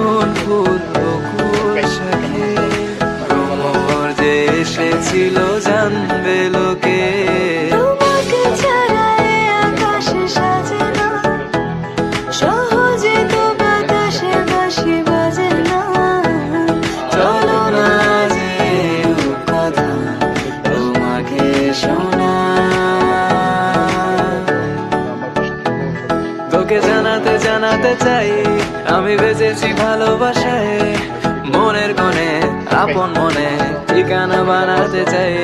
কোন ফুল বকুল শাখে ব্রহ্মগর্জে এসেছিল জানবে লোকে। তোমাকে ছাড়া এ আকাশ সাজে না, সহজে তো বাতাসে বাঁশি বাজে না। চলো না যে কথা তোমাকে শোনা, তোকে জানাতে জানাতে চাই আমি বেঁচেছি ভালোবাসায়। মনের কোণে আপন মনে ঠিকানা বানাতে চাই।